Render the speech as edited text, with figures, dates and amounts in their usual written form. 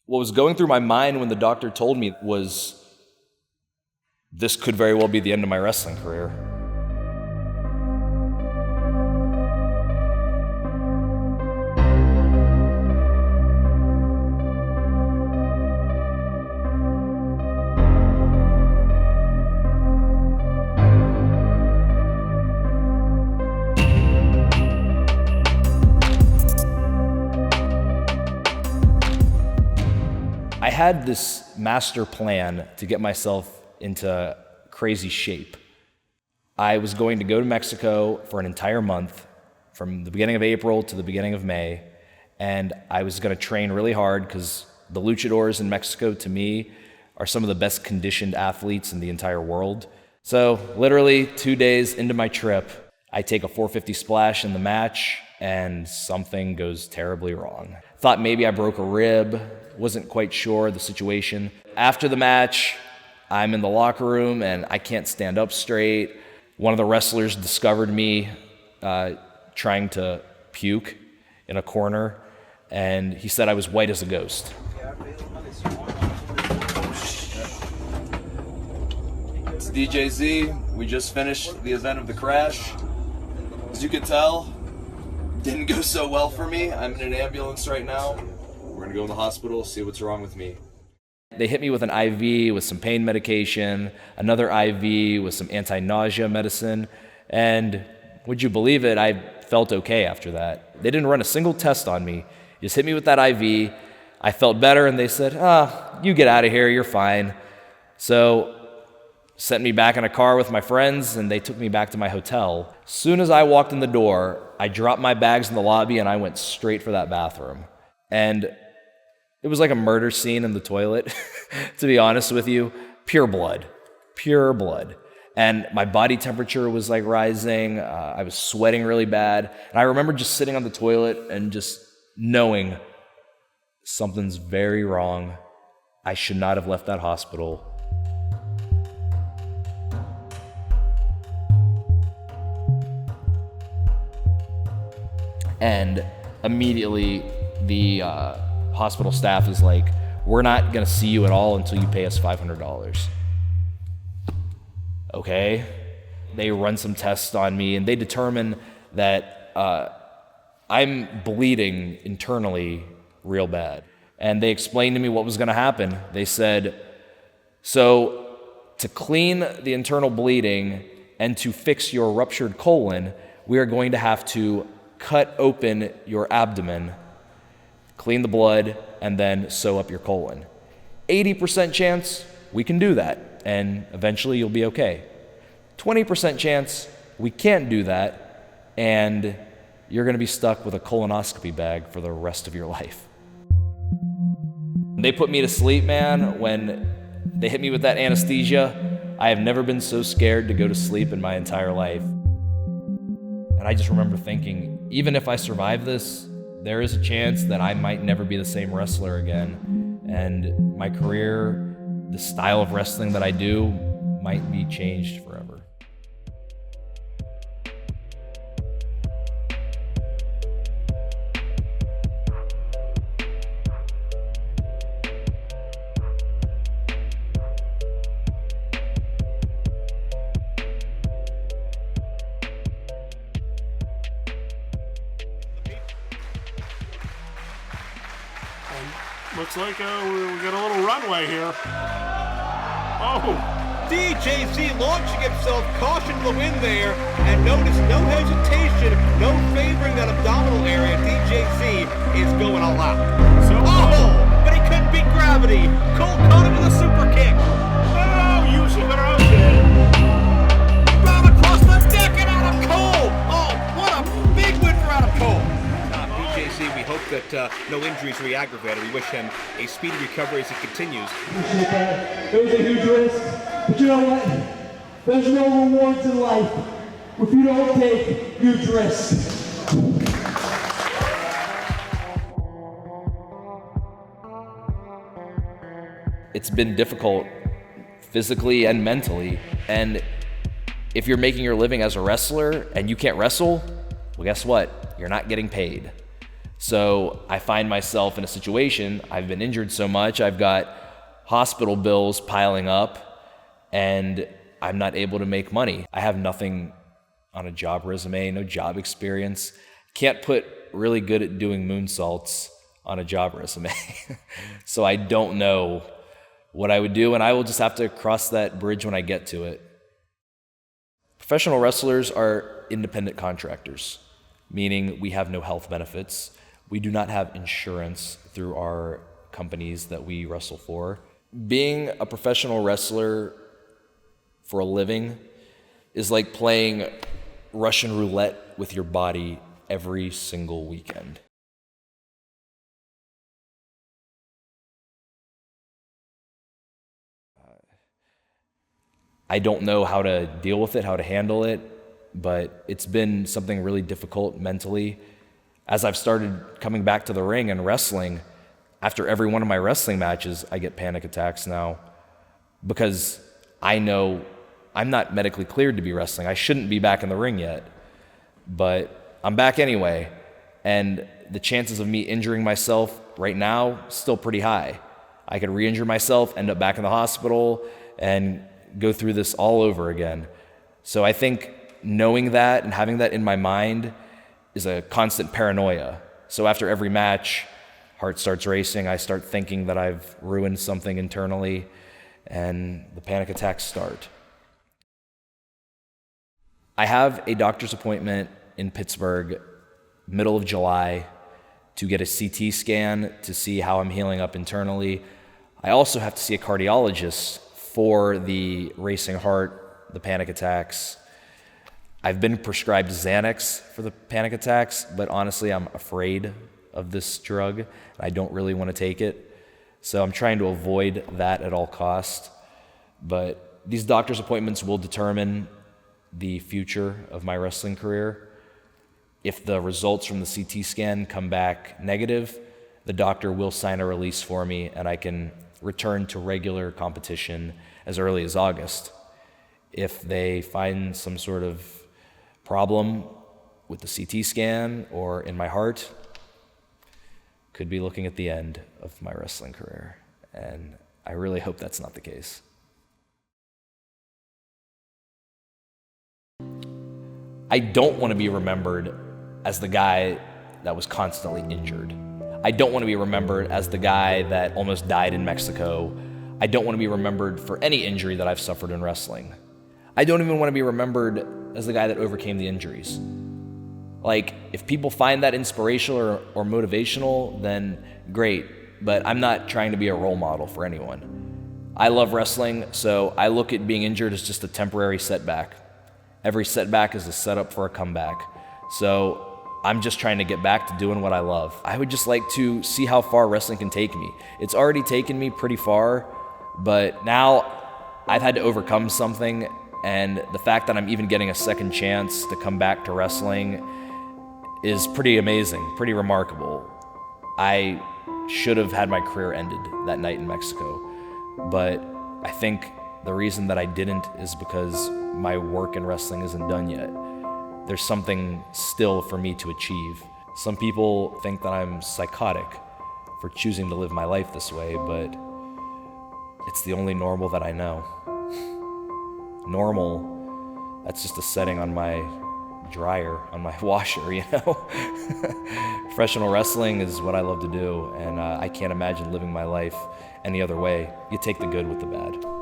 What was going through my mind when the doctor told me was, this could very well be the end of my wrestling career. I had this master plan to get myself into crazy shape. I was going to go to Mexico for an entire month, from the beginning of April to the beginning of May, and I was going to train really hard because the luchadors in Mexico, to me, are some of the best conditioned athletes in the entire world. So literally 2 days into my trip, I take a 450 splash in the match, and something goes terribly wrong. Thought maybe I broke a rib, wasn't quite sure of the situation. After the match, I'm in the locker room and I can't stand up straight. One of the wrestlers discovered me trying to puke in a corner, and he said I was white as a ghost. It's DJ Z. We just finished the event of the crash. As you can tell, didn't go so well for me. I'm in an ambulance right now. We're gonna go in the hospital, see what's wrong with me. They hit me with an IV with some pain medication, another IV with some anti-nausea medicine, and would you believe it, I felt okay after that. They didn't run a single test on me. Just hit me with that IV. I felt better, and they said, you get out of here, you're fine. So, sent me back in a car with my friends, and they took me back to my hotel. As soon as I walked in the door, I dropped my bags in the lobby, and I went straight for that bathroom. And it was like a murder scene in the toilet, to be honest with you. Pure blood. And my body temperature was like rising. I was sweating really bad. And I remember just sitting on the toilet and just knowing something's very wrong. I should not have left that hospital. And immediately the hospital staff is like, we're not gonna see you at all until you pay us $500. Okay? They run some tests on me, and they determine that I'm bleeding internally real bad. And they explained to me what was gonna happen. They said, so to clean the internal bleeding and to fix your ruptured colon, we are going to have to cut open your abdomen, clean the blood, and then sew up your colon. 80% chance we can do that, and eventually you'll be okay. 20% chance we can't do that, and you're gonna be stuck with a colonoscopy bag for the rest of your life. They put me to sleep, man. When they hit me with that anesthesia, I have never been so scared to go to sleep in my entire life. And I just remember thinking, even if I survive this, there is a chance that I might never be the same wrestler again. And my career, the style of wrestling that I do, might be changed forever. Looks like we got a little runway here. Oh! DJ Z launching himself, caution to the wind there, and notice no hesitation, no favoring that abdominal area. DJ Z is going all out. But he couldn't beat gravity. Cole caught him with a super kick. Oh, using the rotate. Round across the deck and Adam Cole. Oh, what a big win for Adam Cole. DJ Z, we hope that no injuries re-aggravated. We wish him a speedy recovery as he continues. It was a huge risk, but you know what? There's no rewards in life if you don't take huge risks. It's been difficult physically and mentally, and if you're making your living as a wrestler and you can't wrestle, well, guess what? You're not getting paid. So I find myself in a situation, I've been injured so much, I've got hospital bills piling up, and I'm not able to make money. I have nothing on a job resume, no job experience. Can't put really good at doing moonsaults on a job resume. So I don't know what I would do, and I will just have to cross that bridge when I get to it. Professional wrestlers are independent contractors, meaning we have no health benefits. We do not have insurance through our companies that we wrestle for. Being a professional wrestler for a living is like playing Russian roulette with your body every single weekend. I don't know how to deal with it, how to handle it, but it's been something really difficult mentally. As I've started coming back to the ring and wrestling, after every one of my wrestling matches, I get panic attacks now because I know I'm not medically cleared to be wrestling. I shouldn't be back in the ring yet, but I'm back anyway, and the chances of me injuring myself right now still pretty high. I could re-injure myself, end up back in the hospital, and go through this all over again. So I think knowing that and having that in my mind is a constant paranoia. So after every match, heart starts racing, I start thinking that I've ruined something internally, and the panic attacks start. I have a doctor's appointment in Pittsburgh, middle of July, to get a CT scan to see how I'm healing up internally. I also have to see a cardiologist for the racing heart, the panic attacks. I've been prescribed Xanax for the panic attacks, but honestly, I'm afraid of this drug. I don't really want to take it. So I'm trying to avoid that at all costs. But these doctor's appointments will determine the future of my wrestling career. If the results from the CT scan come back negative, the doctor will sign a release for me and I can return to regular competition as early as August. If they find some sort of problem with the CT scan or in my heart, could be looking at the end of my wrestling career. And I really hope that's not the case. I don't want to be remembered as the guy that was constantly injured. I don't want to be remembered as the guy that almost died in Mexico. I don't want to be remembered for any injury that I've suffered in wrestling. I don't even want to be remembered as the guy that overcame the injuries. Like, if people find that inspirational or motivational, then great, but I'm not trying to be a role model for anyone. I love wrestling, so I look at being injured as just a temporary setback. Every setback is a setup for a comeback. So I'm just trying to get back to doing what I love. I would just like to see how far wrestling can take me. It's already taken me pretty far, but now I've had to overcome something, and the fact that I'm even getting a second chance to come back to wrestling is pretty amazing, pretty remarkable. I should have had my career ended that night in Mexico, but I think the reason that I didn't is because my work in wrestling isn't done yet. There's something still for me to achieve. Some people think that I'm psychotic for choosing to live my life this way, but it's the only normal that I know. Normal, that's just a setting on my dryer, on my washer, you know? Professional wrestling is what I love to do, and I can't imagine living my life any other way. You take the good with the bad.